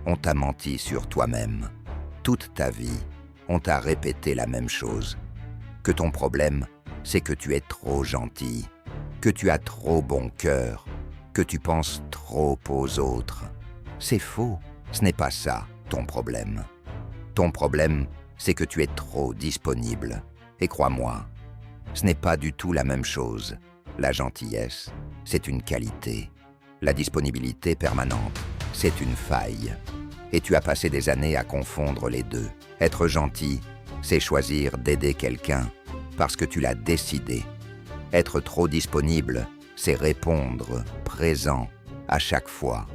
On t'a menti sur toi-même. Toute ta vie, on t'a répété la même chose. Que ton problème, c'est que tu es trop gentil, que tu as trop bon cœur, que tu penses trop aux autres. C'est faux, ce n'est pas ça, ton problème. Ton problème, c'est que tu es trop disponible. Et crois-moi, ce n'est pas du tout la même chose. La gentillesse, c'est une qualité. La disponibilité permanente, c'est une faille. Et tu as passé des années à confondre les deux. Être gentil, c'est choisir d'aider quelqu'un parce que tu l'as décidé. Être trop disponible, c'est répondre présent à chaque fois,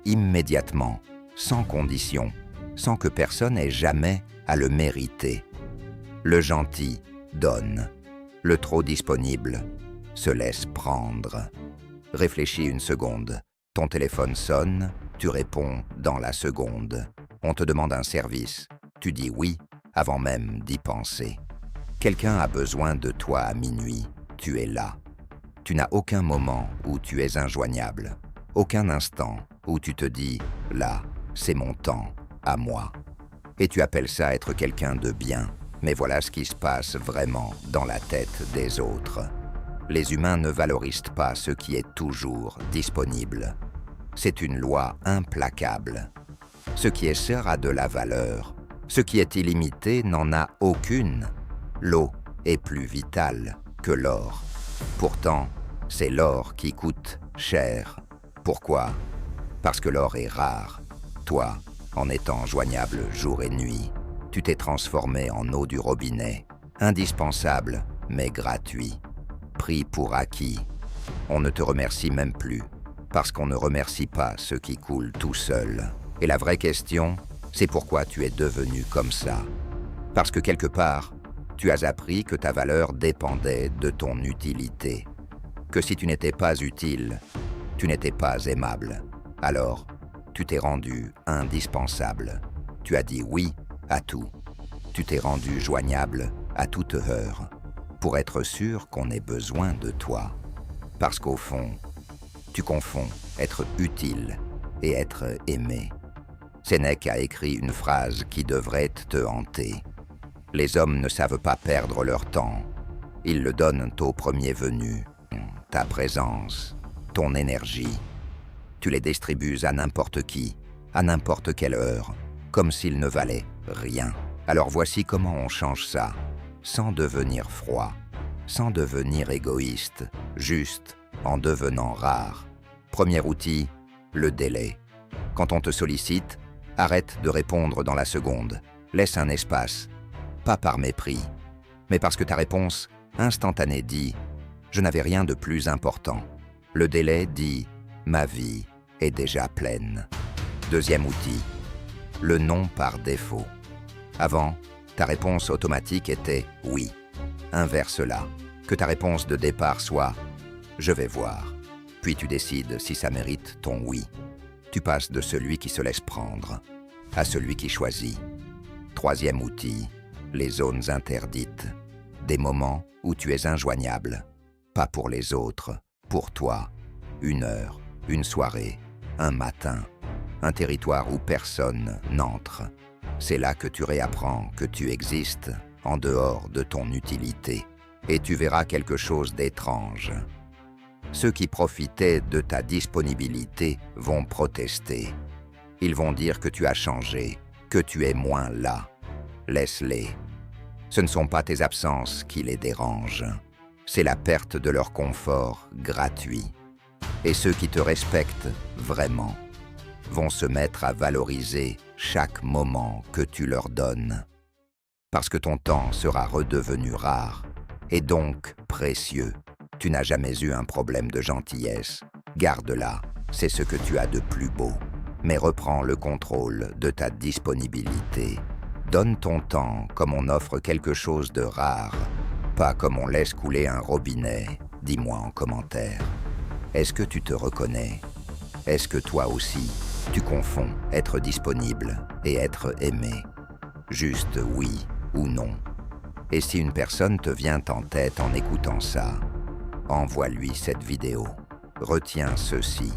immédiatement, sans condition, sans que personne ait jamais à le mériter. Le gentil donne. Le trop disponible se laisse prendre. Réfléchis une seconde. Ton téléphone sonne, tu réponds dans la seconde. On te demande un service, tu dis oui avant même d'y penser. Quelqu'un a besoin de toi à minuit, tu es là. Tu n'as aucun moment où tu es injoignable, aucun instant où tu te dis « là, c'est mon temps, à moi ». Et tu appelles ça être quelqu'un de bien, mais voilà ce qui se passe vraiment dans la tête des autres. Les humains ne valorisent pas ce qui est toujours disponible. C'est une loi implacable. Ce qui est cher a de la valeur. Ce qui est illimité n'en a aucune. L'eau est plus vitale que l'or. Pourtant, c'est l'or qui coûte cher. Pourquoi? Parce que l'or est rare. Toi, en étant joignable jour et nuit, tu t'es transformé en eau du robinet, indispensable mais gratuit. Pris pour acquis. On ne te remercie même plus, parce qu'on ne remercie pas ceux qui coulent tout seuls. Et la vraie question, c'est pourquoi tu es devenu comme ça. Parce que quelque part, tu as appris que ta valeur dépendait de ton utilité. Que si tu n'étais pas utile, tu n'étais pas aimable. Alors, tu t'es rendu indispensable. Tu as dit oui à tout. Tu t'es rendu joignable à toute heure. Pour être sûr qu'on ait besoin de toi. Parce qu'au fond, tu confonds être utile et être aimé. Sénèque a écrit une phrase qui devrait te hanter. Les hommes ne savent pas perdre leur temps. Ils le donnent au premier venu. Ta présence, ton énergie. Tu les distribues à n'importe qui, à n'importe quelle heure, comme s'ils ne valaient rien. Alors voici comment on change ça. Sans devenir froid, sans devenir égoïste, juste en devenant rare. Premier outil, le délai. Quand on te sollicite, arrête de répondre dans la seconde. Laisse un espace, pas par mépris, mais parce que ta réponse instantanée dit « Je n'avais rien de plus important ». Le délai dit « Ma vie est déjà pleine ». Deuxième outil, le non par défaut. Avant, ta réponse automatique était « oui ». Inverse-la, que ta réponse de départ soit « je vais voir ». Puis tu décides si ça mérite ton « oui ». Tu passes de celui qui se laisse prendre à celui qui choisit. Troisième outil, les zones interdites. Des moments où tu es injoignable. Pas pour les autres, pour toi. Une heure, une soirée, un matin. Un territoire où personne n'entre. C'est là que tu réapprends que tu existes en dehors de ton utilité. Et tu verras quelque chose d'étrange. Ceux qui profitaient de ta disponibilité vont protester. Ils vont dire que tu as changé, que tu es moins là. Laisse-les. Ce ne sont pas tes absences qui les dérangent. C'est la perte de leur confort gratuit. Et ceux qui te respectent vraiment vont se mettre à valoriser chaque moment que tu leur donnes. Parce que ton temps sera redevenu rare et donc précieux. Tu n'as jamais eu un problème de gentillesse. Garde-la, c'est ce que tu as de plus beau. Mais reprends le contrôle de ta disponibilité. Donne ton temps comme on offre quelque chose de rare, pas comme on laisse couler un robinet. Dis-moi en commentaire. Est-ce que tu te reconnais? Est-ce que toi aussi, tu confonds être disponible et être aimé? Juste oui ou non. Et si une personne te vient en tête en écoutant ça, envoie-lui cette vidéo. Retiens ceci.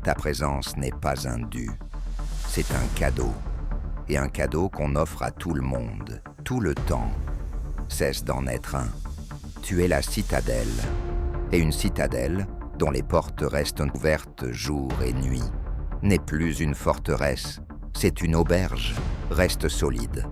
Ta présence n'est pas un dû. C'est c'est un cadeau. Et un cadeau qu'on offre à tout le monde, tout le temps. Cesse d'en être un. Tu es la citadelle. Et une citadelle, dont les portes restent ouvertes jour et nuit, n'est plus une forteresse, c'est une auberge. Reste solide.